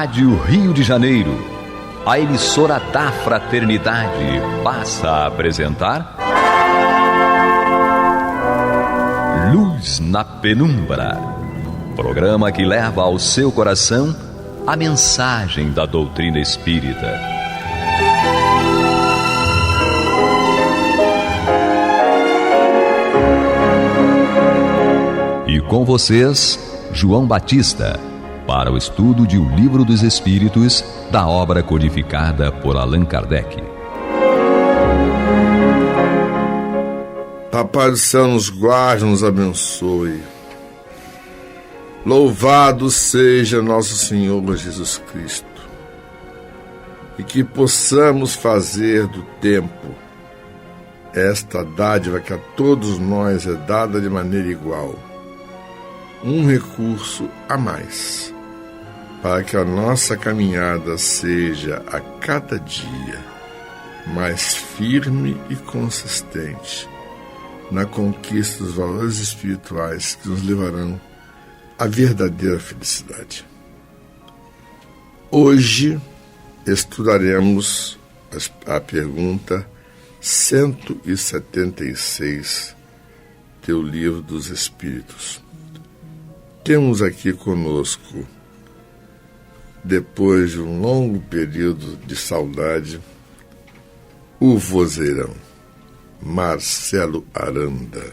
Rádio Rio de Janeiro, a emissora da Fraternidade, passa a apresentar Luz na Penumbra, programa que leva ao seu coração a mensagem da doutrina espírita. E com vocês, João Batista, para o estudo de O Livro dos Espíritos, da obra codificada por Allan Kardec. Papai do céu nos guarde, nos abençoe. Louvado seja nosso Senhor Jesus Cristo. E que possamos fazer do tempo esta dádiva que a todos nós é dada de maneira igual, um recurso a mais, para que a nossa caminhada seja a cada dia mais firme e consistente na conquista dos valores espirituais que nos levarão à verdadeira felicidade. Hoje estudaremos a pergunta 176 do Livro dos Espíritos. Temos aqui conosco, depois de um longo período de saudade, o vozeirão, Marcelo Aranda.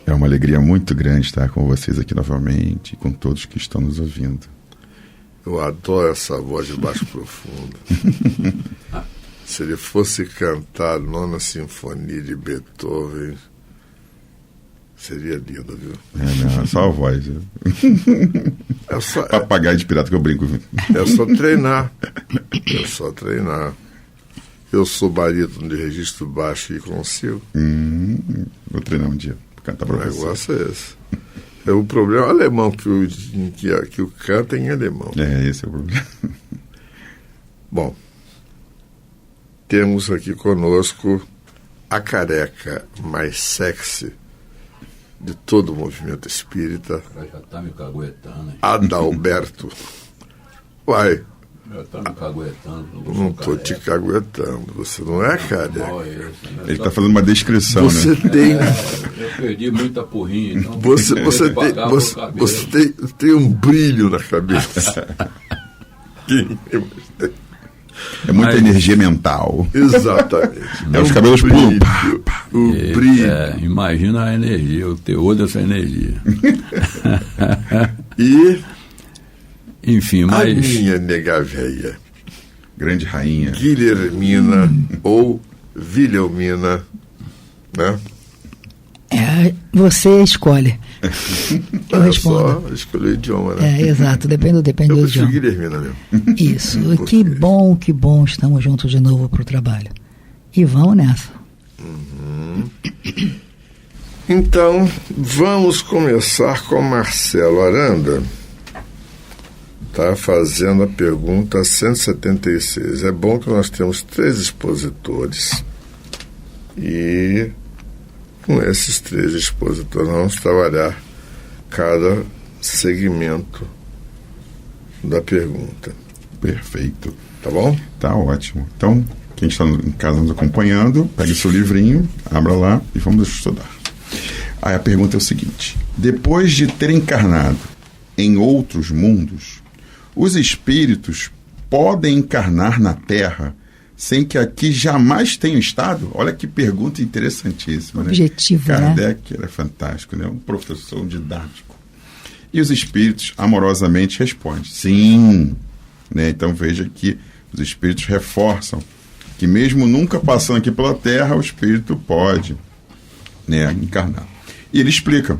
É uma alegria muito grande estar com vocês aqui novamente e com todos que estão nos ouvindo. Eu adoro essa voz de baixo profundo. Se ele fosse cantar Nona Sinfonia de Beethoven, seria lindo, viu? É só a voz. Papagaio de pirata que eu brinco. É só treinar. Eu sou barítono de registro baixo e consigo. Vou treinar um dia. Cantar pra você. O negócio é esse. É o problema alemão que o canta em alemão. Esse é o problema. Bom, temos aqui conosco a careca mais sexy de todo o movimento espírita. Já tá me caguetando, hein? Adalberto. Uai. Já tá me caguetando. Não tô te caguetando. Você não é careca. Ele tá fazendo uma descrição, você, né? Tem... Eu perdi muita porrinha, então... Você tem um brilho na cabeça. É muita energia mental. Exatamente. Os cabelos pulam. O brilho. Imagina a energia, o teor dessa energia. E... Enfim, mas... A minha nega véia, grande rainha Guilhermina ou Vilhelmina, né? Você escolhe. Eu respondo. Só escolher o idioma, né? Exato, depende do idioma. Eu Guilhermina mesmo. Isso, que bom, estamos juntos de novo para o trabalho. E vamos nessa. Então, vamos começar com Marcelo Aranda. Está fazendo a pergunta 176. É bom que nós temos 3 expositores e com esses 3 expositores nós vamos trabalhar cada segmento da pergunta. Perfeito. Tá bom? Tá ótimo. Então, quem está em casa nos acompanhando, pegue seu livrinho, abra lá e vamos estudar. Aí a pergunta é o seguinte: depois de ter encarnado em outros mundos, os espíritos podem encarnar na Terra sem que aqui jamais tenham estado? Olha que pergunta interessantíssima, né? Objetivo, Kardec era fantástico, né? Um professor didático. E os espíritos amorosamente respondem: sim. Né? Então veja que os espíritos reforçam que mesmo nunca passando aqui pela Terra, o espírito pode, né, encarnar. E ele explica,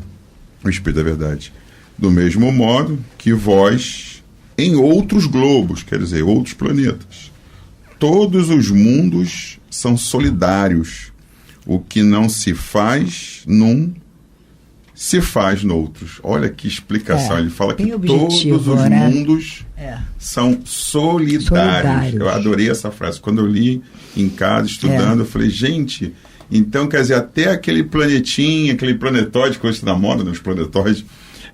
o Espírito da Verdade, do mesmo modo que vós, em outros globos, quer dizer, outros planetas, todos os mundos são solidários. O que não se faz num, se faz noutros. Olha que explicação. Ele fala que todos os mundos são solidários. Eu adorei essa frase. Quando eu li em casa, estudando, eu falei, gente, então quer dizer, até aquele planetinha, aquele planetóide, que hoje está na moda, nos planetóides,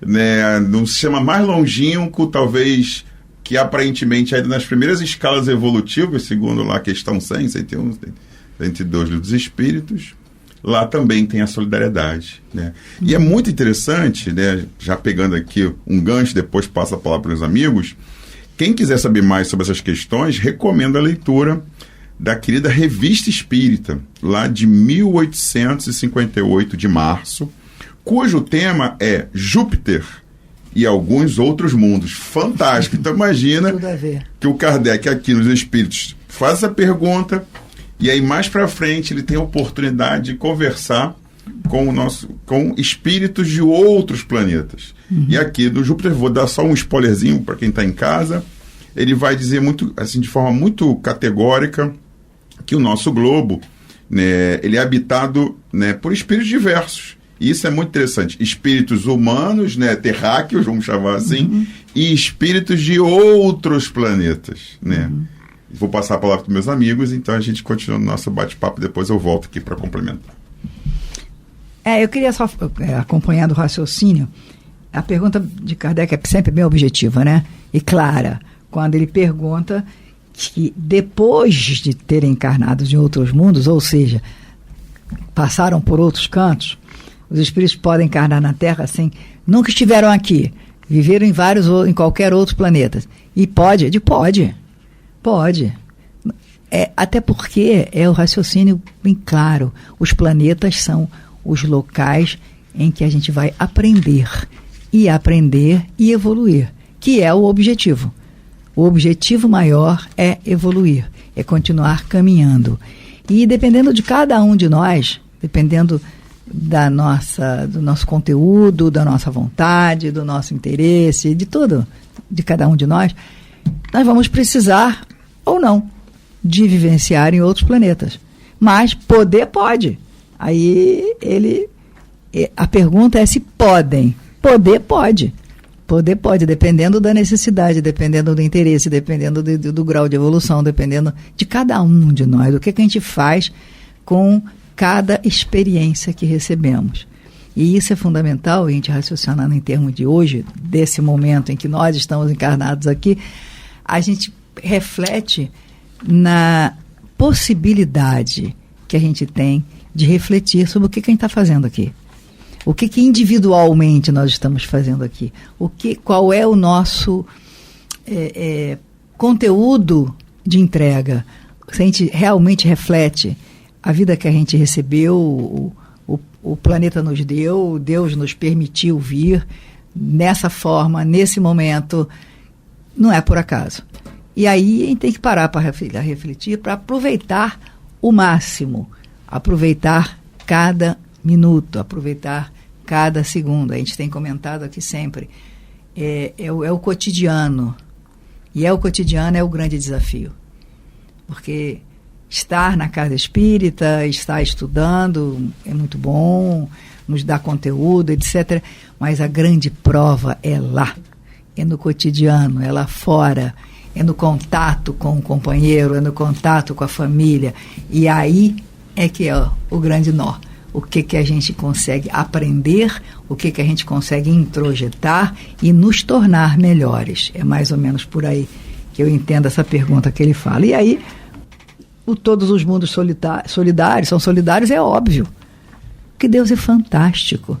né, num sistema mais longínquo, talvez que aparentemente ainda nas primeiras escalas evolutivas, segundo lá a questão 100, 101, 102 dos espíritos, lá também tem a solidariedade, né? E é muito interessante, né, já pegando aqui um gancho, depois passa a palavra para os amigos, quem quiser saber mais sobre essas questões, recomendo a leitura da querida Revista Espírita, lá de 1858 de março, cujo tema é Júpiter e alguns outros mundos. Fantástico. Então imagina que o Kardec aqui nos Espíritos faz essa pergunta e aí mais para frente ele tem a oportunidade de conversar com espíritos de outros planetas. E aqui do Júpiter, vou dar só um spoilerzinho para quem está em casa, ele vai dizer muito, assim, de forma muito categórica que o nosso globo, né, ele é habitado, né, por espíritos diversos. E isso é muito interessante. Espíritos humanos, né, terráqueos, vamos chamar assim, e espíritos de outros planetas, né? Vou passar a palavra para meus amigos, então a gente continua no nosso bate-papo, depois eu volto aqui para complementar. Eu queria só, acompanhando o raciocínio, a pergunta de Kardec é sempre bem objetiva, né? E clara, quando ele pergunta que depois de terem encarnado em outros mundos, ou seja, passaram por outros cantos, os espíritos podem encarnar na Terra assim, nunca estiveram aqui, viveram em qualquer outro planeta. E pode. Até porque é o raciocínio bem claro. Os planetas são os locais em que a gente vai aprender e evoluir, que é o objetivo. O objetivo maior é evoluir, é continuar caminhando. E dependendo de cada um de nós, dependendo do nosso conteúdo, da nossa vontade, do nosso interesse, de tudo, de cada um de nós vamos precisar ou não de vivenciar em outros planetas. Mas poder pode. Aí a pergunta é se podem. Poder pode, dependendo da necessidade, dependendo do interesse, dependendo do grau de evolução, dependendo de cada um de nós, o que a gente faz com cada experiência que recebemos. E isso é fundamental, a gente raciocinando em termos de hoje, desse momento em que nós estamos encarnados aqui, a gente reflete na possibilidade que a gente tem de refletir sobre o que a gente está fazendo aqui. O que individualmente nós estamos fazendo aqui? Qual é o nosso conteúdo de entrega? Se a gente realmente reflete a vida que a gente recebeu, o planeta nos deu, Deus nos permitiu vir nessa forma, nesse momento, não é por acaso. E aí a gente tem que parar para refletir, para aproveitar o máximo, aproveitar cada minuto, aproveitar cada segundo. A gente tem comentado aqui sempre, é o cotidiano, e o cotidiano é o grande desafio, porque estar na casa espírita, estar estudando é muito bom, nos dá conteúdo, etc. Mas a grande prova é lá, é no cotidiano, é lá fora, é no contato com o companheiro, é no contato com a família. E aí é que é o grande nó. O que a gente consegue aprender, o que a gente consegue introjetar e nos tornar melhores. É mais ou menos por aí que eu entendo essa pergunta que ele fala. E aí, todos os mundos solidários são solidários, é óbvio. Porque Deus é fantástico.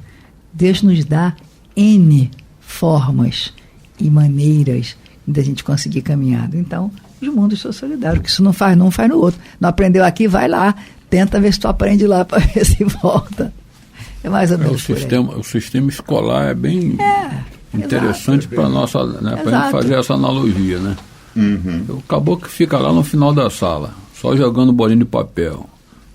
Deus nos dá N formas e maneiras da gente conseguir caminhar. Então, os mundos são solidários, que isso não faz no outro. Não aprendeu aqui, vai lá, tenta ver se tu aprende lá para ver se volta. É mais ou menos o sistema escolar é bem interessante para nossa, né, para a gente fazer essa analogia, né? O caboclo que fica lá no final da sala, só jogando bolinha de papel.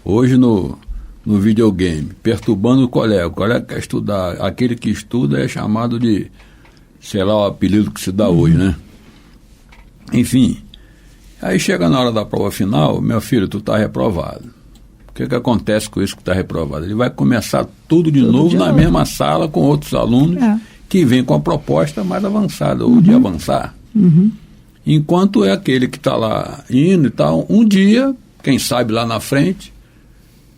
Hoje no videogame, perturbando o colega quer estudar, aquele que estuda é chamado de, sei lá, o apelido que se dá hoje, né? Enfim, aí chega na hora da prova final, meu filho, tu tá reprovado. O que acontece com isso que está reprovado? Ele vai começar tudo de novo na mesma sala com outros alunos que vêm com a proposta mais avançada, ou de avançar. Enquanto é aquele que está lá indo e tal, um dia, quem sabe lá na frente,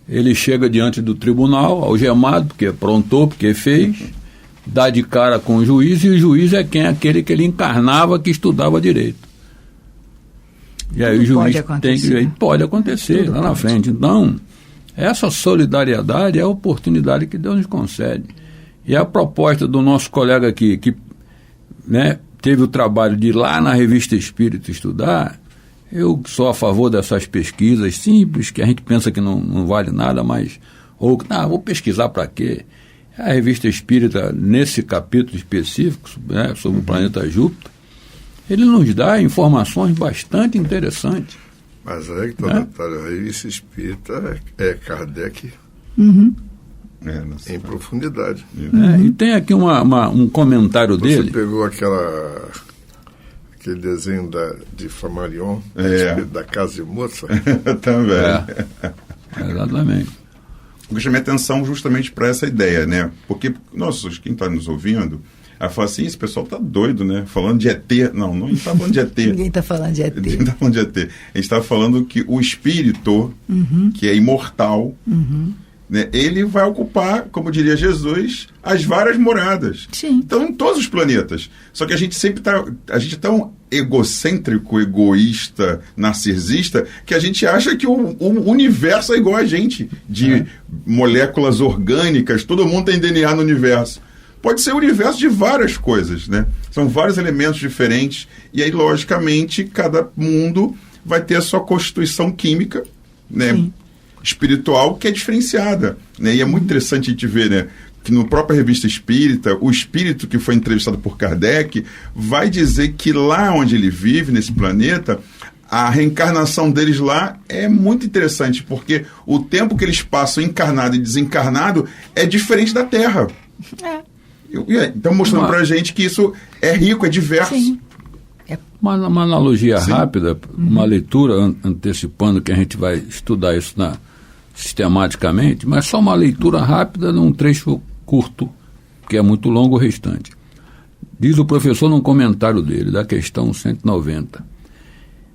ele chega diante do tribunal, algemado, porque aprontou, porque fez, dá de cara com o juiz, e o juiz é quem? Aquele que ele encarnava, que estudava direito. E aí o juiz pode acontecer lá na frente. Então, essa solidariedade é a oportunidade que Deus nos concede. E a proposta do nosso colega aqui, que, né, teve o trabalho de ir lá na Revista Espírita estudar, eu sou a favor dessas pesquisas simples, que a gente pensa que não vale nada, mas vou pesquisar para quê? A Revista Espírita, nesse capítulo específico, né, sobre o planeta Júpiter, ele nos dá informações bastante interessantes. Mas é que está detalhe, a Revista Espírita é Kardec em profundidade. E tem aqui um comentário dele. Você pegou aquele desenho de Flammarion, da Casa de Moça? Também. Exatamente. Eu chamei atenção justamente para essa ideia, né? Porque, nossa, quem está nos ouvindo, fala assim, esse pessoal tá doido, né? Falando de ET. Não está falando de ET. Ninguém está falando de ET. Ninguém está falando de ET. A gente está falando que o espírito, que é imortal, né, ele vai ocupar, como diria Jesus, as várias moradas. Sim. Então, em todos os planetas. Só que a gente sempre a gente é tão egocêntrico, egoísta, narcisista, que a gente acha que o universo é igual a gente, de moléculas orgânicas, todo mundo tem DNA no universo. Pode ser o universo de várias coisas, né? São vários elementos diferentes, e aí, logicamente, cada mundo vai ter a sua constituição química, né? Sim. Espiritual, que é diferenciada, né? E é muito interessante a gente ver, né, que na própria Revista Espírita, o espírito que foi entrevistado por Kardec vai dizer que lá onde ele vive, nesse planeta, a reencarnação deles lá é muito interessante, porque o tempo que eles passam encarnado e desencarnado é diferente da Terra. Então, mostrando pra gente que isso é rico, é diverso. Sim. Uma analogia rápida, uma leitura antecipando que a gente vai estudar isso sistematicamente, mas só uma leitura rápida num trecho curto, que é muito longo o restante. Diz o professor num comentário dele, da questão 190.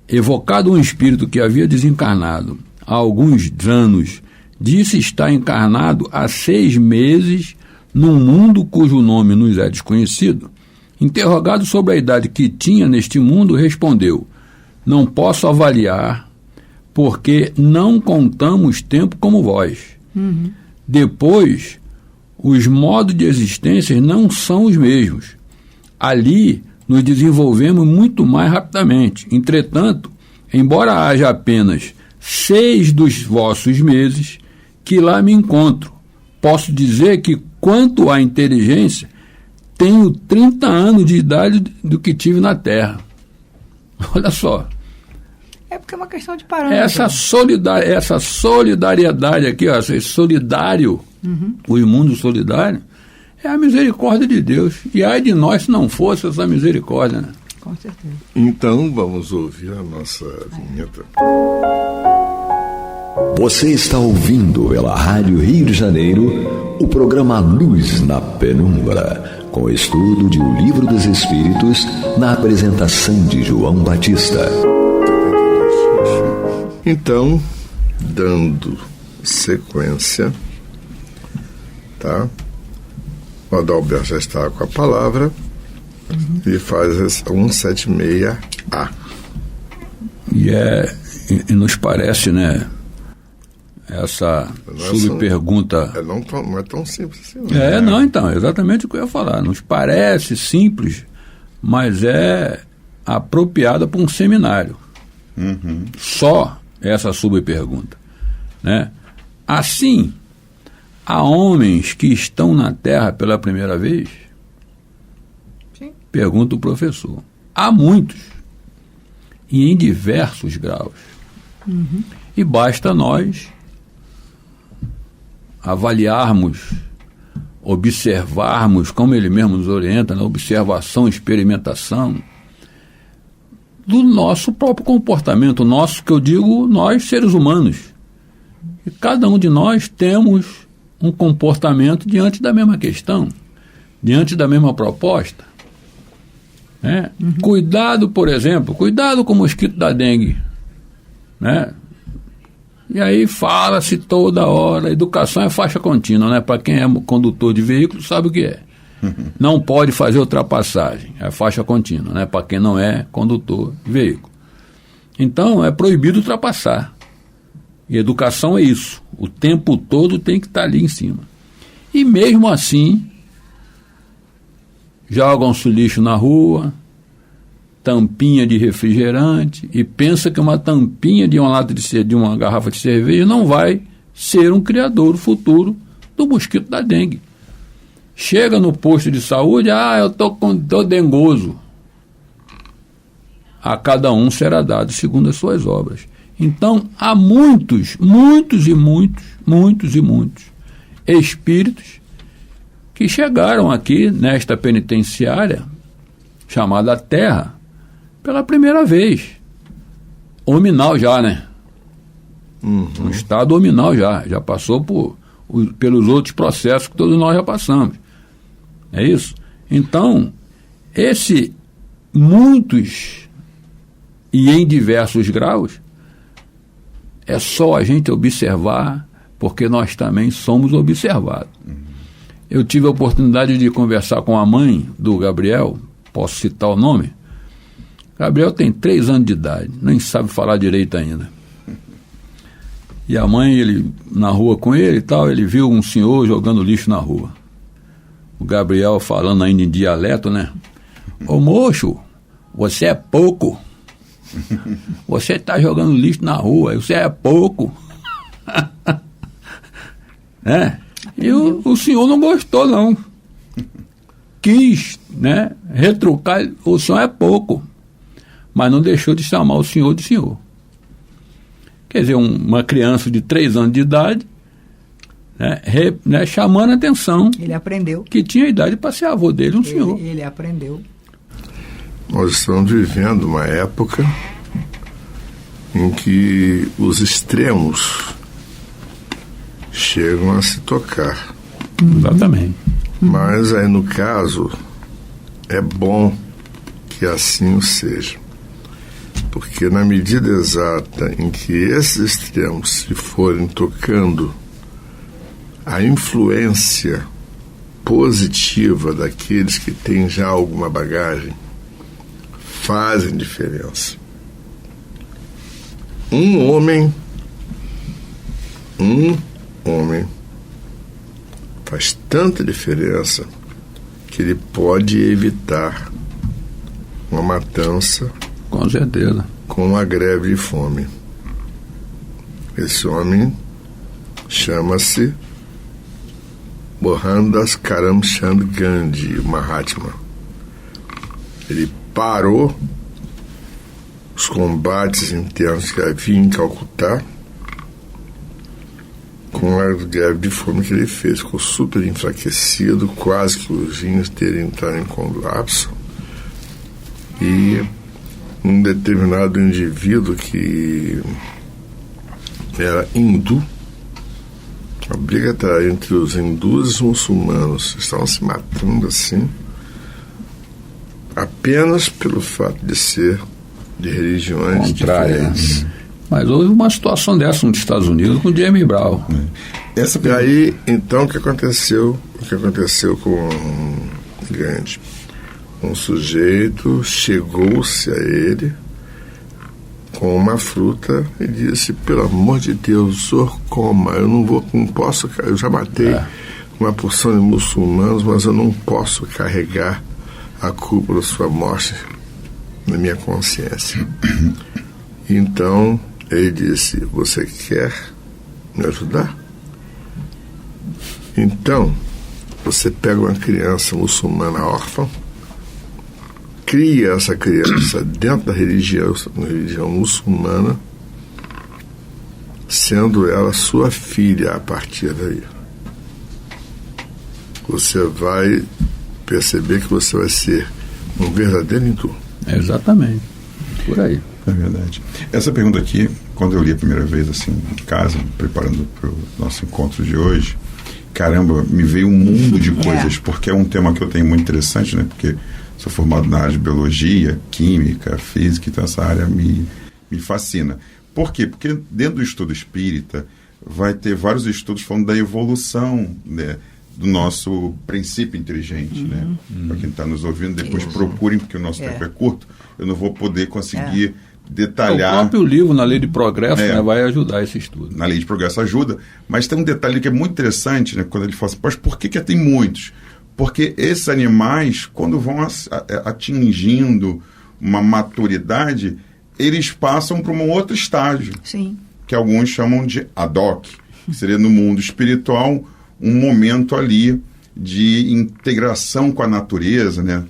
Evocado um espírito que havia desencarnado há alguns anos, disse estar encarnado há 6 meses num mundo cujo nome nos é desconhecido. Interrogado sobre a idade que tinha neste mundo, respondeu: não posso avaliar, porque não contamos tempo como vós. Depois, os modos de existência não são os mesmos. Ali, nos desenvolvemos muito mais rapidamente. Entretanto, embora haja apenas 6 dos vossos meses que lá me encontro, posso dizer que, quanto à inteligência, tenho 30 anos de idade do que tive na Terra. Olha só. É porque é uma questão de parâmetro. Essa solidariedade aqui, esse solidário, o imundo solidário, é a misericórdia de Deus. E ai de nós se não fosse essa misericórdia, né? Com certeza. Então, vamos ouvir a nossa vinheta. Você está ouvindo pela Rádio Rio de Janeiro o programa Luz na Penumbra, com o estudo de O Livro dos Espíritos, na apresentação de João Batista. Então, dando sequência, tá? O Adalberto já está com a palavra e faz 176A. E nos parece, né, essa subpergunta... Não é tão simples assim, não. Não, então, é exatamente o que eu ia falar. Nos parece simples, mas é apropriada para um seminário. Só essa subpergunta, né? Assim, há homens que estão na Terra pela primeira vez? Sim. Pergunta o professor. Há muitos, e em diversos graus. E basta nós avaliarmos, observarmos, como ele mesmo nos orienta, na observação, experimentação, do nosso próprio comportamento, nosso, que eu digo, nós seres humanos. E cada um de nós temos um comportamento diante da mesma questão, diante da mesma proposta. Né? Cuidado, por exemplo, cuidado com o mosquito da dengue. Né? E aí fala-se toda hora, educação é faixa contínua, né? Para quem é condutor de veículo sabe o que é. Não pode fazer ultrapassagem, é faixa contínua, né, para quem não é condutor de veículo. Então, é proibido ultrapassar. E educação é isso. O tempo todo tem que estar ali em cima. E mesmo assim, jogam-se lixo na rua, tampinha de refrigerante, e pensa que uma tampinha de uma garrafa de cerveja não vai ser um criador futuro do mosquito da dengue. Chega no posto de saúde, eu tô dengoso. A cada um será dado segundo as suas obras. Então, há muitos espíritos que chegaram aqui nesta penitenciária chamada Terra pela primeira vez. Hominal já, né? Um estado hominal já passou pelos outros processos que todos nós já passamos. É isso? Então, muitos e em diversos graus, é só a gente observar, porque nós também somos observados. Eu tive a oportunidade de conversar com a mãe do Gabriel, posso citar o nome? Gabriel tem 3 anos de idade, nem sabe falar direito ainda. E a mãe, ele na rua com ele e tal, ele viu um senhor jogando lixo na rua. O Gabriel falando ainda em dialeto, né? Ô moço, você é pouco. Você está jogando lixo na rua, você é pouco. E o senhor não gostou, não. Quis, né, retrucar, o senhor é pouco. Mas não deixou de chamar o senhor de senhor. Quer dizer, uma criança de 3 anos de idade, chamando a atenção. Ele aprendeu. Que tinha idade para ser avô dele, senhor. Ele aprendeu. Nós estamos vivendo uma época em que os extremos chegam a se tocar. Exatamente. Mas aí, no caso, é bom que assim o seja. Porque na medida exata em que esses extremos se forem tocando, a influência positiva daqueles que têm já alguma bagagem fazem diferença. Um homem faz tanta diferença que ele pode evitar uma matança. Com certeza. Com uma greve de fome. Esse homem chama-se Mohandas Karamchand Gandhi Mahatma. Ele parou os combates internos que havia em Calcutá com a greve de fome que ele fez. Ficou super enfraquecido, quase que os rins dele entraram em colapso. E um determinado indivíduo que era hindu, a briga está entre os hindus e os muçulmanos, estavam se matando assim, apenas pelo fato de ser de religiões diferentes. Mas houve uma situação dessa nos Estados Unidos com James Brown. E aí, então, o que aconteceu com Gandhi? Um sujeito chegou-se a ele com uma fruta e disse: pelo amor de Deus, o senhor coma, não posso, eu já matei uma porção de muçulmanos, mas eu não posso carregar a culpa da sua morte na minha consciência. Então ele disse: você quer me ajudar? Então você pega uma criança muçulmana órfã, cria essa criança dentro da religião muçulmana, sendo ela sua filha a partir daí. Você vai perceber que você vai ser um verdadeiro hindu. Exatamente. Por aí. É verdade. Essa pergunta aqui, quando eu li a primeira vez, assim, em casa, preparando para o nosso encontro de hoje, caramba, me veio um mundo de coisas, porque é um tema que eu tenho muito interessante, né? Porque sou formado na área de biologia, química, física, então essa área me fascina. Por quê? Porque dentro do estudo espírita vai ter vários estudos falando da evolução, né, do nosso princípio inteligente, né? Para quem está nos ouvindo, depois procurem, porque o nosso tempo é curto, eu não vou poder conseguir detalhar. O próprio livro, na Lei de Progresso, né, vai ajudar esse estudo. Na Lei de Progresso ajuda, mas tem um detalhe que é muito interessante, né? Quando ele fala assim, por que tem muitos? Porque esses animais, quando vão atingindo uma maturidade, eles passam para um outro estágio. Sim. Que alguns chamam de Haddock, que seria no mundo espiritual um momento ali de integração com a natureza, né?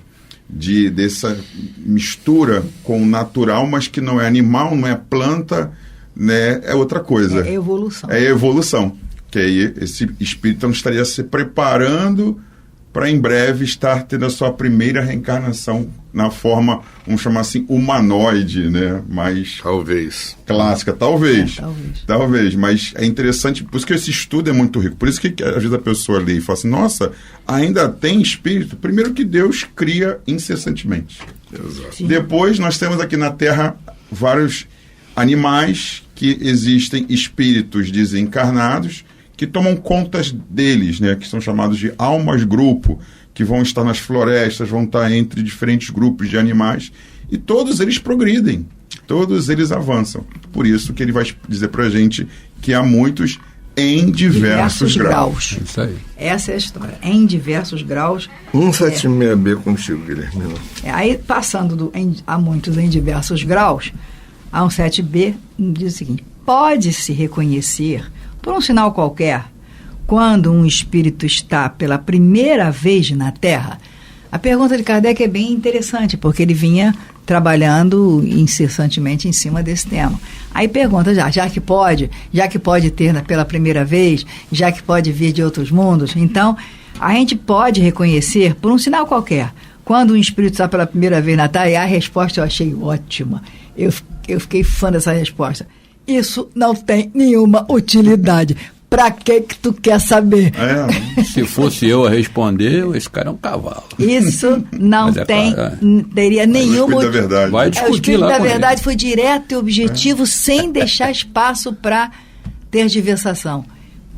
Dessa mistura com o natural, mas que não é animal, não é planta, né? É outra coisa. É evolução. É evolução. Que aí esse espírito não estaria se preparando para em breve estar tendo a sua primeira reencarnação na forma, vamos chamar assim, humanoide, né? Mais talvez clássica, talvez, mas é interessante, por isso que esse estudo é muito rico, por isso que às vezes a pessoa lê e fala assim, nossa, ainda tem espírito? Primeiro que Deus cria incessantemente. Exato. Depois nós temos aqui na Terra vários animais que existem espíritos desencarnados que tomam contas deles, né, que são chamados de almas-grupo, que vão estar nas florestas, vão estar entre diferentes grupos de animais, e todos eles progridem, todos eles avançam. Por isso que ele vai dizer para a gente que há muitos em diversos graus. Isso aí. Essa é a história, em diversos graus. 176B contigo, Guilherme. Aí, passando a muitos em diversos graus, a 17B diz o seguinte, pode-se reconhecer por um sinal qualquer, quando um espírito está pela primeira vez na Terra? A pergunta de Kardec é bem interessante, porque ele vinha trabalhando incessantemente em cima desse tema. Aí pergunta, já que pode ter pela primeira vez, já que pode vir de outros mundos, então a gente pode reconhecer por um sinal qualquer, quando um espírito está pela primeira vez na Terra, e a resposta eu achei ótima. Eu fiquei fã dessa resposta. Isso não tem nenhuma utilidade. Pra que tu quer saber? Se fosse eu a responder, esse cara é um cavalo. Isso não teria nenhuma utilidade. Vai discutir lá. O espírito da verdade foi direto e objetivo, sem deixar espaço para ter diversação.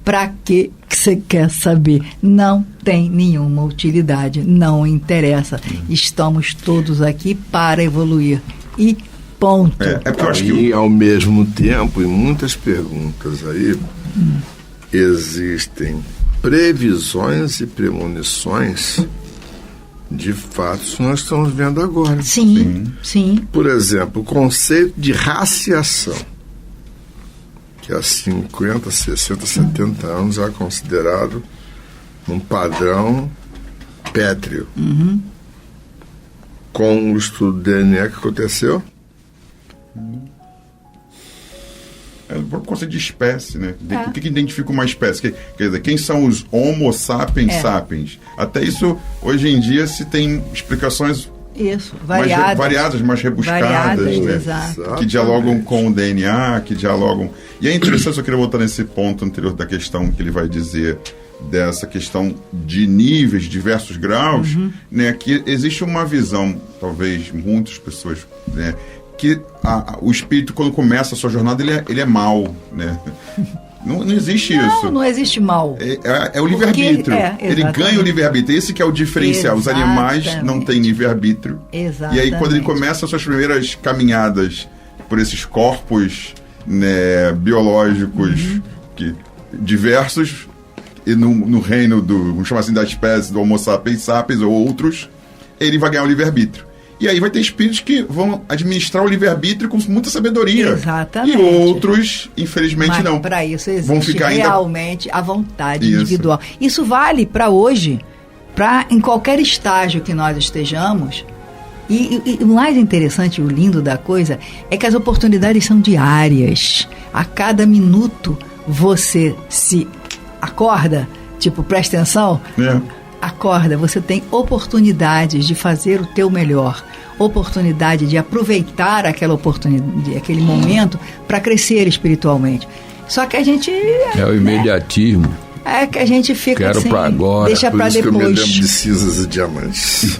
Pra que você quer saber? Não tem nenhuma utilidade, não interessa. Estamos todos aqui para evoluir. E ponto. Porque eu acho que ao mesmo tempo, em muitas perguntas aí, existem previsões e premonições de fatos que nós estamos vendo agora. Sim. Por exemplo, o conceito de raciação, que há 50, 60, 70 anos é considerado um padrão pétreo. Com o estudo do DNA que aconteceu, é o próprio conceito de espécie, né? O que identifica uma espécie? Quer dizer, quem são os Homo sapiens sapiens? Até isso, hoje em dia, se tem explicações variadas, mais rebuscadas, né? Exato. Que dialogam com o DNA, que dialogam... E é interessante, eu queria voltar nesse ponto anterior da questão que ele vai dizer, dessa questão de níveis, diversos graus, né? Que existe uma visão, talvez muitas pessoas, né? Que o espírito, quando começa a sua jornada, ele é mau, né? Não existe isso. Não existe mal. É o livre-arbítrio. Ele ganha o livre-arbítrio. Esse que é o diferencial. Os animais não têm livre-arbítrio. Exatamente. E aí, quando ele começa as suas primeiras caminhadas por esses corpos, né, biológicos diversos, e no reino vamos chamar assim, da espécie do Homo sapiens sapiens ou outros, ele vai ganhar o livre-arbítrio. E aí vai ter espíritos que vão administrar o livre-arbítrio com muita sabedoria. Exatamente. E outros, infelizmente, não. Para isso existe vão ficar realmente a vontade individual. Isso vale para hoje, para em qualquer estágio que nós estejamos. E o mais interessante, o lindo da coisa, é que as oportunidades são diárias. A cada minuto você se acorda, tipo, presta atenção... Acorda, você tem oportunidades de fazer o teu melhor, oportunidade de aproveitar aquela oportunidade, aquele momento para crescer espiritualmente. Só que a gente... É o imediatismo. É que a gente fica Quero assim, pra agora. deixa para depois. Por isso que eu me lembro de cinzas e diamantes.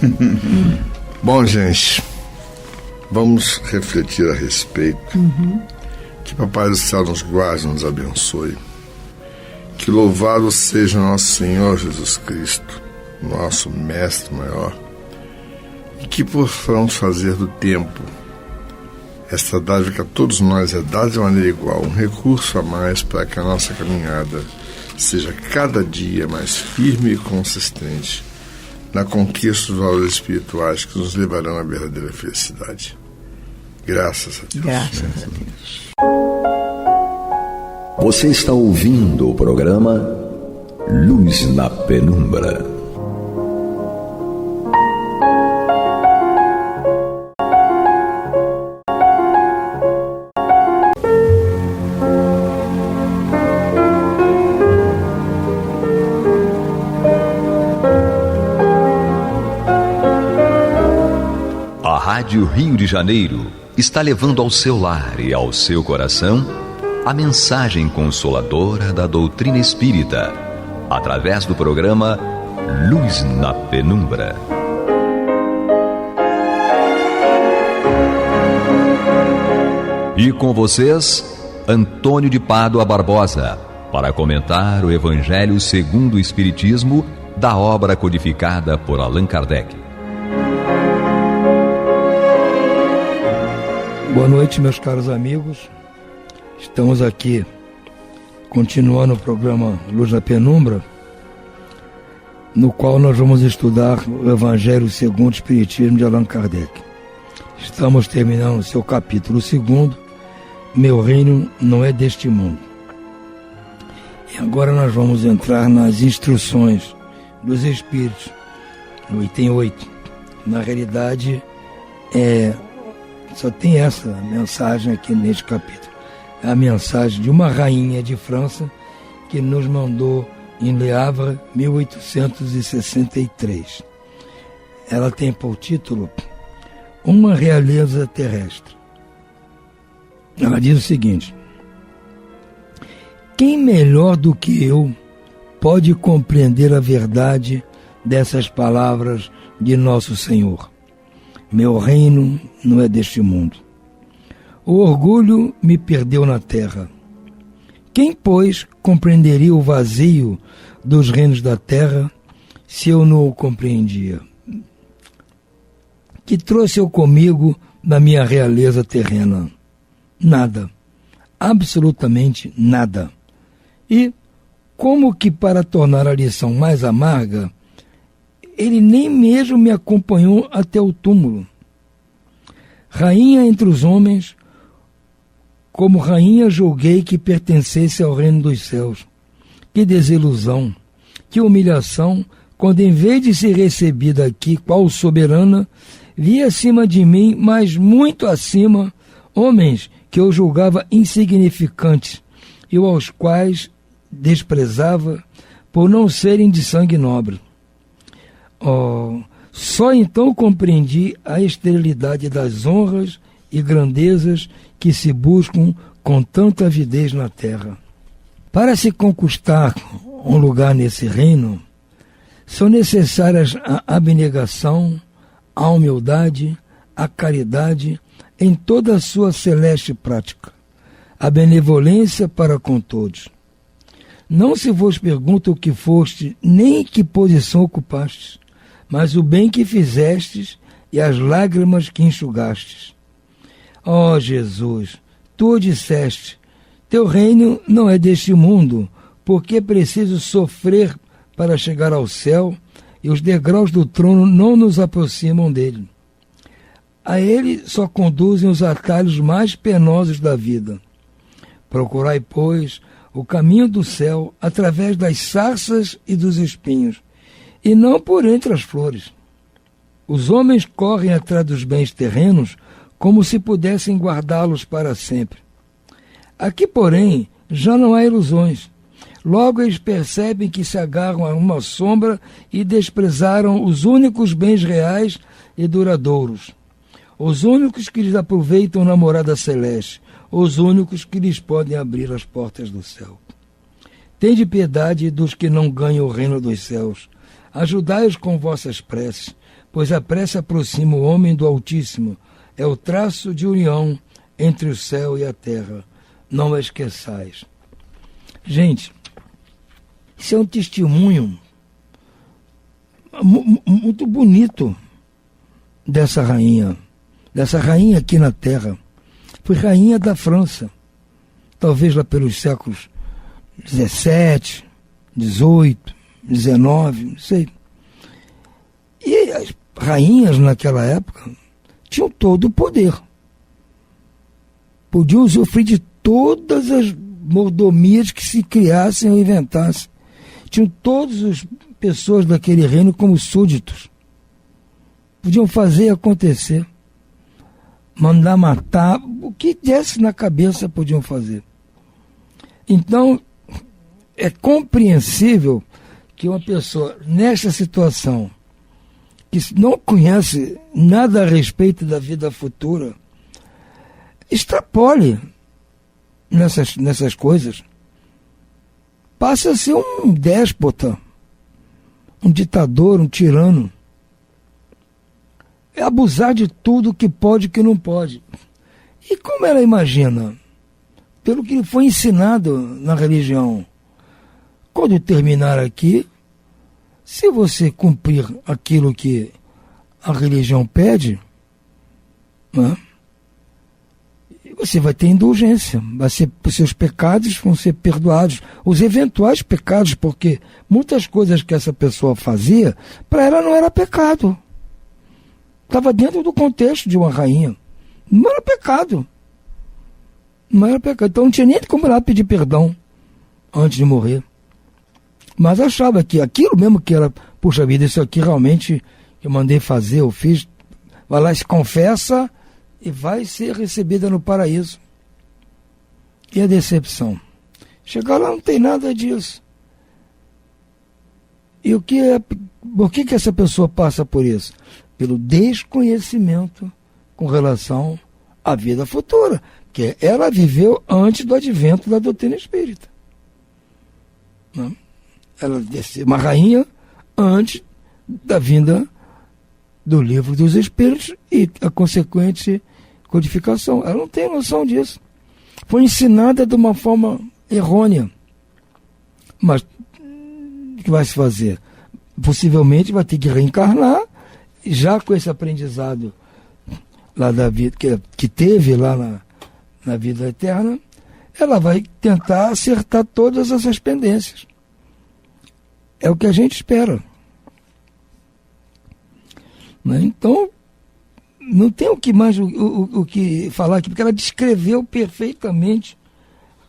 Bom, gente, vamos refletir a respeito. Que Papai do Céu nos guarde, nos abençoe. Que louvado seja nosso Senhor Jesus Cristo, nosso Mestre maior, e que possamos fazer do tempo esta dádiva que a todos nós é dada de maneira igual, um recurso a mais para que a nossa caminhada seja cada dia mais firme e consistente na conquista dos valores espirituais que nos levarão à verdadeira felicidade. Graças a Deus. Graças a Deus. Você está ouvindo o programa Luz na Penumbra. A Rádio Rio de Janeiro está levando ao seu lar e ao seu coração a mensagem consoladora da doutrina espírita, através do programa Luz na Penumbra. E com vocês, Antônio de Pádua Barbosa, para comentar o Evangelho segundo o Espiritismo, da obra codificada por Allan Kardec. Boa noite, meus caros amigos. Estamos aqui continuando o programa Luz na Penumbra, no qual nós vamos estudar o Evangelho segundo o Espiritismo de Allan Kardec. Estamos terminando o seu capítulo 2, Meu Reino não é deste mundo. E agora nós vamos entrar nas instruções dos Espíritos, no item 8. Na realidade, só tem essa mensagem aqui neste capítulo. É a mensagem de uma rainha de França que nos mandou em Le Havre, 1863. Ela tem por título Uma Realeza Terrestre. Ela diz o seguinte: quem melhor do que eu pode compreender a verdade dessas palavras de Nosso Senhor? Meu reino não é deste mundo. O orgulho me perdeu na terra. Quem, pois, compreenderia o vazio dos reinos da terra se eu não o compreendia? Que trouxe eu comigo da minha realeza terrena? Nada. Absolutamente nada. E, como que para tornar a lição mais amarga, ele nem mesmo me acompanhou até o túmulo. Rainha entre os homens, como rainha julguei que pertencesse ao reino dos céus. Que desilusão, que humilhação, quando em vez de ser recebida aqui qual soberana, vi acima de mim, mas muito acima, homens que eu julgava insignificantes e aos quais desprezava por não serem de sangue nobre. Só então compreendi a esterilidade das honras e grandezas que se buscam com tanta avidez na terra. Para se conquistar um lugar nesse reino, são necessárias a abnegação, a humildade, a caridade em toda a sua celeste prática, a benevolência para com todos. Não se vos pergunta o que foste, nem que posição ocupastes, mas o bem que fizestes e as lágrimas que enxugastes. Ó Jesus, tu disseste, teu reino não é deste mundo, porque é preciso sofrer para chegar ao céu, e os degraus do trono não nos aproximam dele. A ele só conduzem os atalhos mais penosos da vida. Procurai, pois, o caminho do céu através das sarças e dos espinhos, e não por entre as flores. Os homens correm atrás dos bens terrenos como se pudessem guardá-los para sempre. Aqui, porém, já não há ilusões. Logo eles percebem que se agarram a uma sombra e desprezaram os únicos bens reais e duradouros, os únicos que lhes aproveitam na morada celeste, os únicos que lhes podem abrir as portas do céu. Tende piedade dos que não ganham o reino dos céus. Ajudai-os com vossas preces, pois a prece aproxima o homem do Altíssimo. É o traço de união entre o céu e a terra. Não a esqueçais. Gente, Isso é um testemunho muito bonito dessa rainha aqui na Terra. Foi rainha da França, talvez lá pelos séculos 17, 18, 19, não sei. E as rainhas naquela época tinham todo o poder. Podiam usufruir de todas as mordomias que se criassem ou inventassem. Tinham todas as pessoas daquele reino como súditos. Podiam fazer acontecer. Mandar matar, o que desse na cabeça podiam fazer. Então, é compreensível que uma pessoa nesta situação, que não conhece nada a respeito da vida futura, extrapole nessas coisas. Passa a ser um déspota, um ditador, um tirano. É abusar de tudo que pode e que não pode. E como ela imagina? Pelo que foi ensinado na religião. Quando terminar aqui, se você cumprir aquilo que a religião pede, né, você vai ter indulgência. Os seus pecados vão ser perdoados. Os eventuais pecados, porque muitas coisas que essa pessoa fazia, para ela não era pecado. Estava dentro do contexto de uma rainha. Não era pecado. Não era pecado. Então não tinha nem como ela pedir perdão antes de morrer. Mas achava que aquilo mesmo que ela, puxa vida, isso aqui realmente eu mandei fazer, eu fiz, vai lá, se confessa e vai ser recebida no paraíso. E a decepção? Chegar lá não tem nada disso. E por que essa pessoa passa por isso? Pelo desconhecimento com relação à vida futura, que ela viveu antes do advento da doutrina espírita. Não? Ela é uma rainha antes da vinda do livro dos espíritos e a consequente codificação. Ela não tem noção disso. Foi ensinada de uma forma errônea. Mas o que vai se fazer? Possivelmente vai ter que reencarnar, já com esse aprendizado lá da vida, que teve lá na vida eterna, ela vai tentar acertar todas essas pendências. É o que a gente espera. Né? Então, não tem o que mais o que falar aqui, porque ela descreveu perfeitamente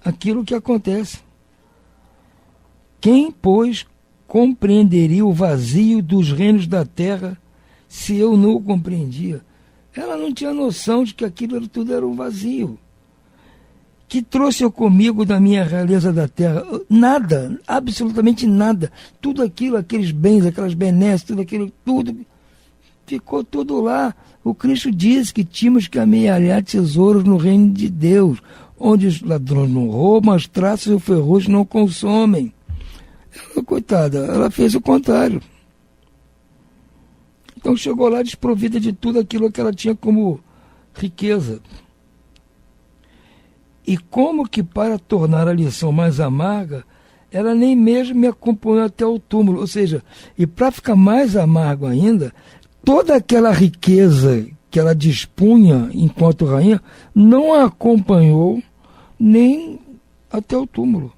aquilo que acontece. Quem, pois, compreenderia o vazio dos reinos da terra se eu não o compreendia? Ela não tinha noção de que aquilo tudo era um vazio. Que trouxe eu comigo da minha realeza da terra? Nada, absolutamente nada. Tudo aquilo, aqueles bens, aquelas benesses, tudo aquilo, tudo, ficou tudo lá. O Cristo disse que tínhamos que amealhar tesouros no reino de Deus, onde os ladrões não roubam, as traças e o ferrugem não consomem. Ela, coitada, ela fez o contrário. Então chegou lá desprovida de tudo aquilo que ela tinha como riqueza. E como que para tornar a lição mais amarga, ela nem mesmo me acompanhou até o túmulo. Ou seja, e para ficar mais amargo ainda, toda aquela riqueza que ela dispunha enquanto rainha não a acompanhou nem até o túmulo.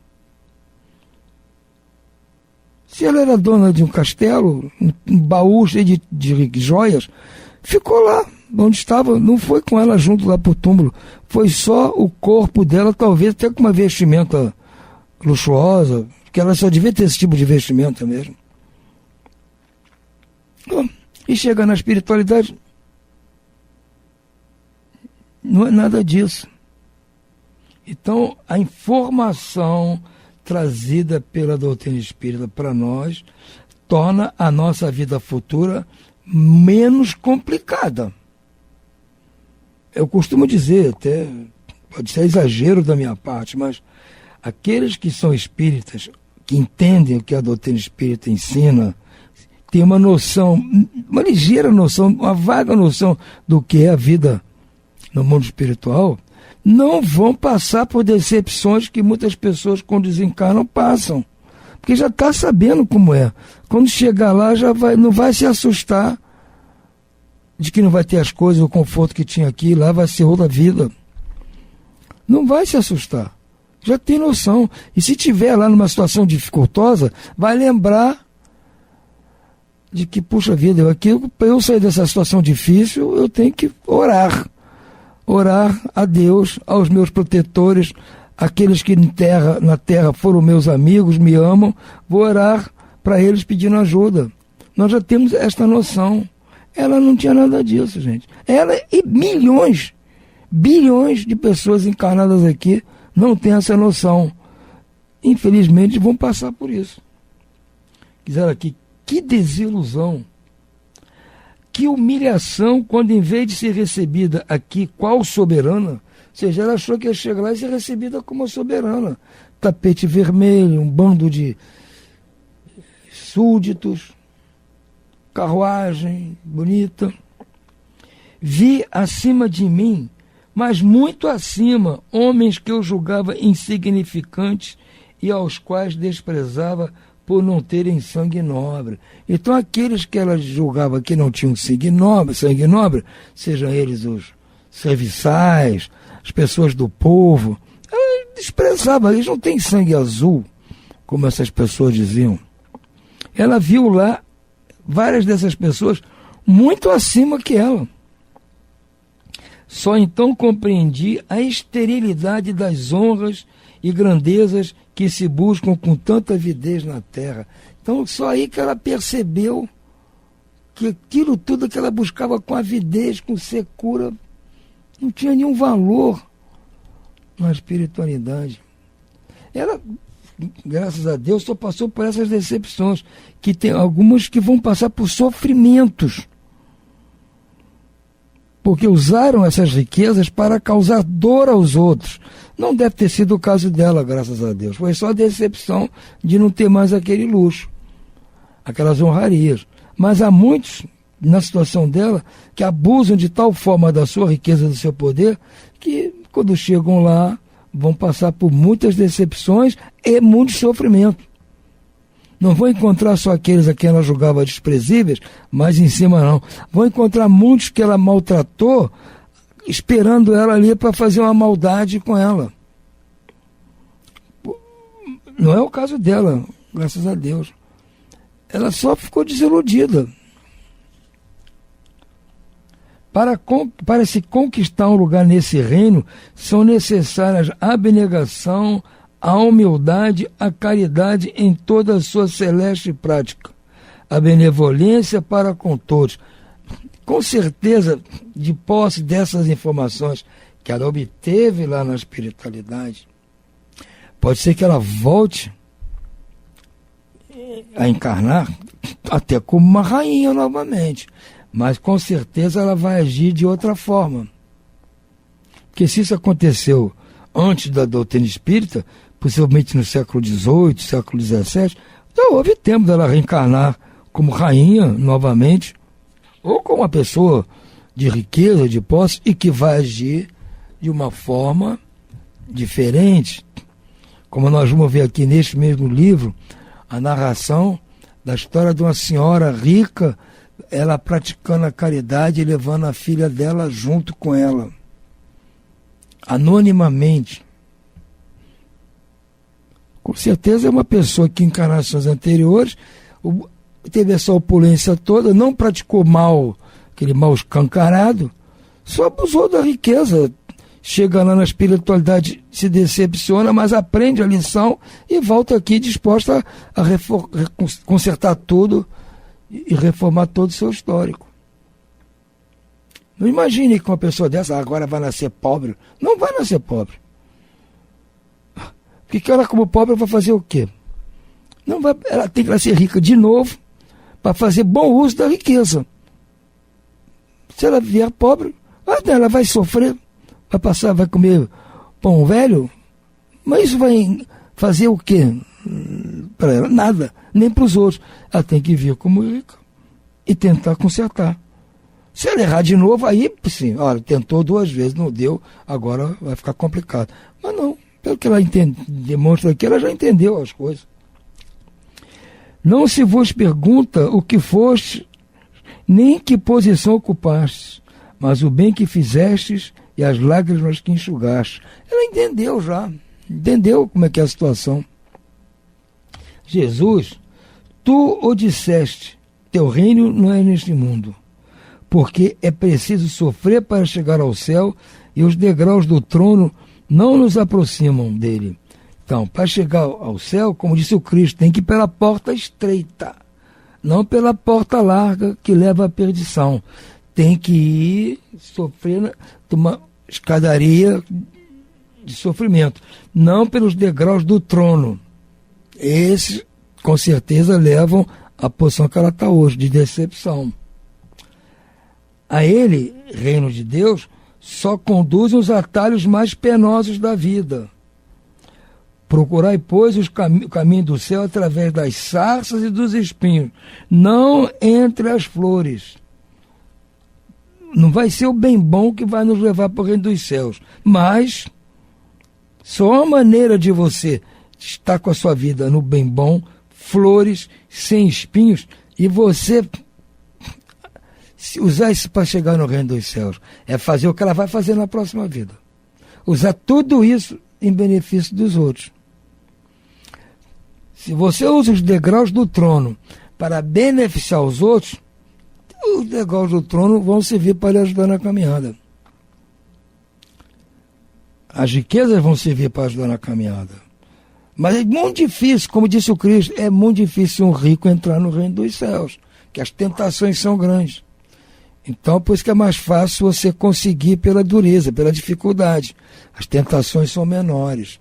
Se ela era dona de um castelo, um baú cheio de joias, ficou lá onde estava, não foi com ela junto lá para o túmulo, foi só o corpo dela, talvez até com uma vestimenta luxuosa, porque ela só devia ter esse tipo de vestimenta mesmo. E chega na espiritualidade, não é nada disso. Então, a informação trazida pela doutrina espírita para nós torna a nossa vida futura menos complicada. Eu costumo dizer, até pode ser exagero da minha parte, mas aqueles que são espíritas, que entendem o que a doutrina espírita ensina, têm uma noção, uma ligeira noção, uma vaga noção do que é a vida no mundo espiritual, não vão passar por decepções que muitas pessoas, quando desencarnam, passam. Porque já está sabendo como é. Quando chegar lá, não vai se assustar de que não vai ter as coisas, o conforto que tinha aqui, lá vai ser outra vida. Não vai se assustar. Já tem noção. E se tiver lá numa situação dificultosa, vai lembrar de que, puxa vida, para eu sair dessa situação difícil, eu tenho que orar. Orar a Deus, aos meus protetores, aqueles que na terra foram meus amigos, me amam, vou orar para eles pedindo ajuda. Nós já temos esta noção. Ela não tinha nada disso, gente. Ela e bilhões de pessoas encarnadas aqui não têm essa noção. Infelizmente vão passar por isso. Quiseram aqui, que desilusão, que humilhação, quando em vez de ser recebida aqui qual soberana, ou seja, ela achou que ia chegar lá e ser recebida como soberana. Tapete vermelho, um bando de súditos, carruagem bonita. Vi acima de mim, mas muito acima, homens que eu julgava insignificantes e aos quais desprezava por não terem sangue nobre. Então aqueles que ela julgava que não tinham sangue nobre, sejam eles os serviçais, as pessoas do povo, ela desprezava, eles não têm sangue azul, como essas pessoas diziam. Ela viu lá várias dessas pessoas muito acima que ela. Só então compreendi a esterilidade das honras e grandezas que se buscam com tanta avidez na terra. Então, só aí que ela percebeu que aquilo tudo que ela buscava com avidez, com secura, não tinha nenhum valor na espiritualidade. Ela, graças a Deus, só passou por essas decepções, que tem algumas que vão passar por sofrimentos, porque usaram essas riquezas para causar dor aos outros. Não deve ter sido o caso dela, graças a Deus. Foi só a decepção de não ter mais aquele luxo, aquelas honrarias. Mas há muitos, na situação dela, que abusam de tal forma da sua riqueza, do seu poder, que quando chegam lá, vão passar por muitas decepções e muito sofrimento. Não vão encontrar só aqueles a quem ela julgava desprezíveis, mas em cima não. Vão encontrar muitos que ela maltratou, esperando ela ali para fazer uma maldade com ela. Não é o caso dela, graças a Deus. Ela só ficou desiludida. Para se conquistar um lugar nesse reino, são necessárias a abnegação, a humildade, a caridade em toda a sua celeste prática, a benevolência para com todos. Com certeza, de posse dessas informações que ela obteve lá na espiritualidade, pode ser que ela volte a encarnar até como uma rainha novamente, mas com certeza ela vai agir de outra forma. Porque se isso aconteceu antes da doutrina espírita, possivelmente no século XVIII, século XVII, então houve tempo dela reencarnar como rainha novamente, ou como uma pessoa de riqueza, de posse, e que vai agir de uma forma diferente. Como nós vamos ver aqui neste mesmo livro, a narração da história de uma senhora rica, ela praticando a caridade e levando a filha dela junto com ela, anonimamente. Com certeza é uma pessoa que em encarnações anteriores teve essa opulência toda, não praticou mal, aquele mal escancarado, só abusou da riqueza. Chega lá na espiritualidade, se decepciona, mas aprende a lição e volta aqui disposta a consertar tudo e reformar todo o seu histórico. Não imagine que uma pessoa dessa agora vai nascer pobre. Não vai nascer pobre. Porque ela, como pobre, vai fazer o quê? Não vai, ela tem que nascer rica de novo para fazer bom uso da riqueza. Se ela vier pobre, ela vai sofrer, vai comer pão velho, mas isso vai fazer o quê para ela? Nada, nem para os outros. Ela tem que vir como rica e tentar consertar. Se ela errar de novo, aí sim, olha, tentou 2 vezes, não deu, agora vai ficar complicado. Mas não, pelo que ela demonstra aqui, ela já entendeu as coisas. Não se vos pergunta o que foste, nem que posição ocupastes, mas o bem que fizestes e as lágrimas que enxugaste. Ela entendeu já, entendeu como é que é a situação. Jesus, tu o disseste, teu reino não é neste mundo, porque é preciso sofrer para chegar ao céu e os degraus do trono não nos aproximam dele. Então, para chegar ao céu, como disse o Cristo, tem que ir pela porta estreita, não pela porta larga que leva à perdição. Tem que ir sofrendo uma escadaria de sofrimento, não pelos degraus do trono. Esses, com certeza, levam à posição que ela está hoje, de decepção. A ele, reino de Deus, só conduzem os atalhos mais penosos da vida. Procurai, pois, o caminho do céu através das sarças e dos espinhos, não entre as flores. Não vai ser o bem bom que vai nos levar para o reino dos céus, mas só a maneira de você estar com a sua vida no bem bom, flores, sem espinhos, e você usar isso para chegar no reino dos céus, é fazer o que ela vai fazer na próxima vida. Usar tudo isso em benefício dos outros. Se você usa os degraus do trono para beneficiar os outros, os degraus do trono vão servir para lhe ajudar na caminhada. As riquezas vão servir para ajudar na caminhada. Mas é muito difícil, como disse o Cristo, é muito difícil um rico entrar no reino dos céus, que as tentações são grandes. Então, por isso que é mais fácil você conseguir pela dureza, pela dificuldade. As tentações são menores.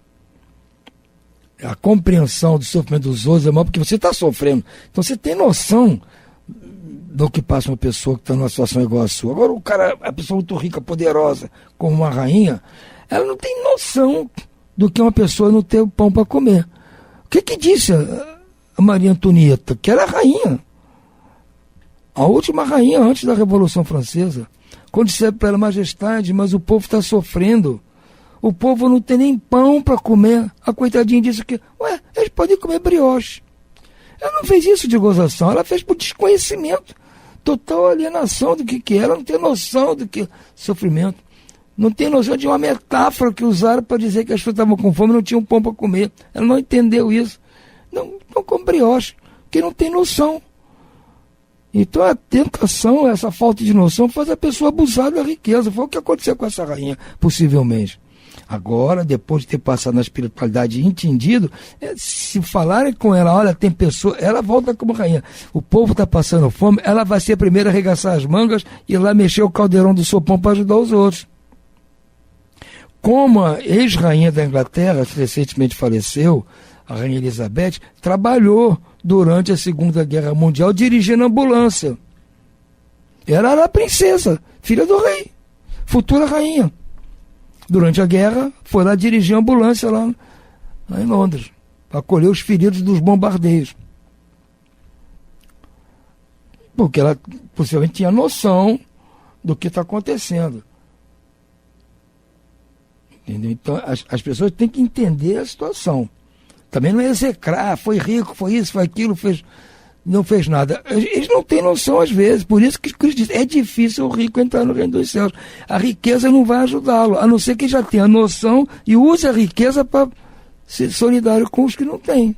A compreensão do sofrimento dos outros é maior porque você está sofrendo. Então, você tem noção do que passa uma pessoa que está numa situação igual à sua. Agora, a pessoa muito rica, poderosa, como uma rainha, ela não tem noção do que uma pessoa não ter o pão para comer. O que disse a Maria Antonieta? Que era a rainha. A última rainha antes da Revolução Francesa. Quando disse para ela, majestade, mas o povo está sofrendo. O povo não tem nem pão para comer. A coitadinha disse que, eles podem comer brioche. Ela não fez isso de gozação, ela fez por desconhecimento. Total alienação do que é. Ela não tem noção do que é sofrimento. Não tem noção de uma metáfora que usaram para dizer que as pessoas estavam com fome e não tinham pão para comer. Ela não entendeu isso. Não come brioche, porque não tem noção. Então a tentação, essa falta de noção, faz a pessoa abusar da riqueza. Foi o que aconteceu com essa rainha, possivelmente. Agora, depois de ter passado na espiritualidade e entendido, se falarem com ela, olha, tem pessoa, ela volta como rainha. O povo está passando fome, ela vai ser a primeira a arregaçar as mangas e ir lá mexer o caldeirão do sopão para ajudar os outros. Como a ex-rainha da Inglaterra, que recentemente faleceu, a rainha Elizabeth, trabalhou durante a Segunda Guerra Mundial dirigindo ambulância. Ela era a princesa, filha do rei, futura rainha. Durante a guerra, foi lá dirigir a ambulância lá em Londres, para acolher os feridos dos bombardeios. Porque ela possivelmente tinha noção do que está acontecendo. Entendeu? Então, as pessoas têm que entender a situação. Também não é execrar, foi rico, foi isso, foi aquilo, não fez nada. Eles não têm noção às vezes, por isso que Cristo diz, é difícil o rico entrar no reino dos céus. A riqueza não vai ajudá-lo, a não ser que ele já tenha noção e use a riqueza para ser solidário com os que não têm.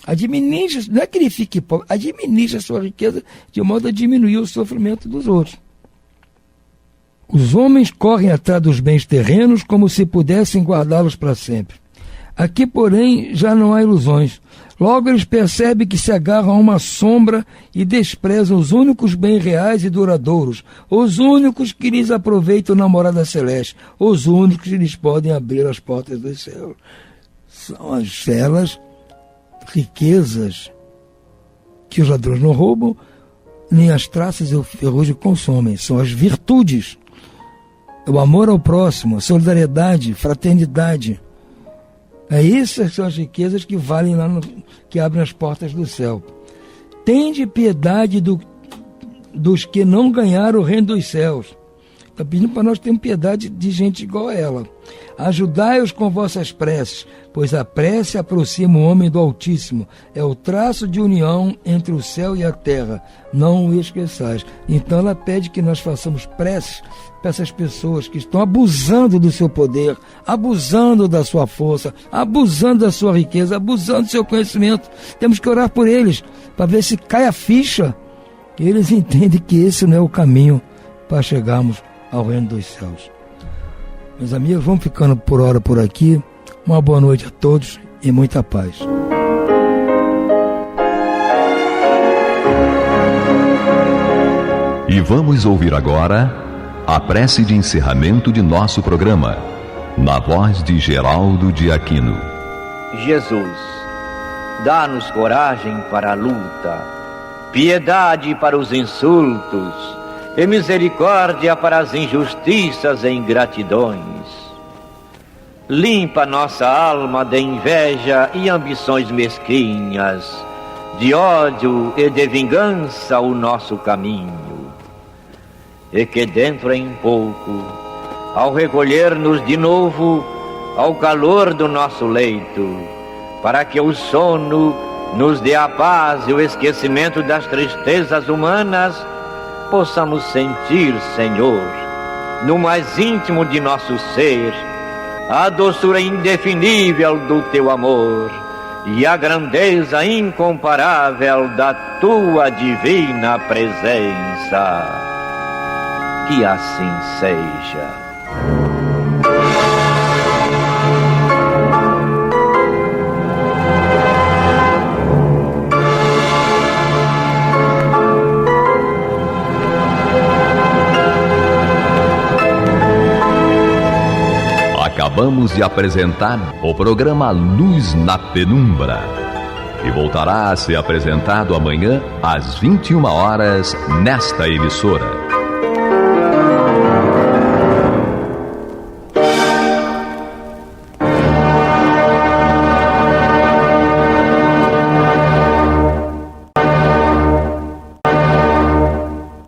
Administre, não é que ele fique pobre, administre a sua riqueza de modo a diminuir o sofrimento dos outros. Os homens correm atrás dos bens terrenos como se pudessem guardá-los para sempre. Aqui, porém, já não há ilusões. Logo eles percebem que se agarram a uma sombra e desprezam os únicos bens reais e duradouros, os únicos que lhes aproveitam na morada celeste, os únicos que lhes podem abrir as portas do céu. São as belas riquezas que os ladrões não roubam, nem as traças e o ferrugem consomem. São as virtudes, o amor ao próximo, a solidariedade, fraternidade. Essas são as riquezas que valem lá, que abrem as portas do céu. Tende piedade dos que não ganharam o reino dos céus. Está pedindo para nós termos piedade de gente igual a ela. Ajudai-os com vossas preces, pois a prece aproxima o homem do Altíssimo. É o traço de união entre o céu e a terra. Não o esqueçais. Então ela pede que nós façamos preces para essas pessoas que estão abusando do seu poder, abusando da sua força, abusando da sua riqueza, abusando do seu conhecimento. Temos que orar por eles, para ver se cai a ficha. E eles entendem que esse não é o caminho para chegarmos ao reino dos céus. Meus amigos, vamos ficando por hora por aqui. Uma boa noite a todos e muita paz. E vamos ouvir agora a prece de encerramento de nosso programa, na voz de Geraldo de Aquino. Jesus, dá-nos coragem para a luta, piedade para os insultos e misericórdia para as injustiças e ingratidões. Limpa nossa alma de inveja e ambições mesquinhas, de ódio e de vingança o nosso caminho. E que dentro em pouco, ao recolher-nos de novo ao calor do nosso leito, para que o sono nos dê a paz e o esquecimento das tristezas humanas, possamos sentir, Senhor, no mais íntimo de nosso ser, a doçura indefinível do Teu amor e a grandeza incomparável da Tua divina presença. Que assim seja. Acabamos de apresentar o programa Luz na Penumbra, que voltará a ser apresentado amanhã às 21 horas nesta emissora.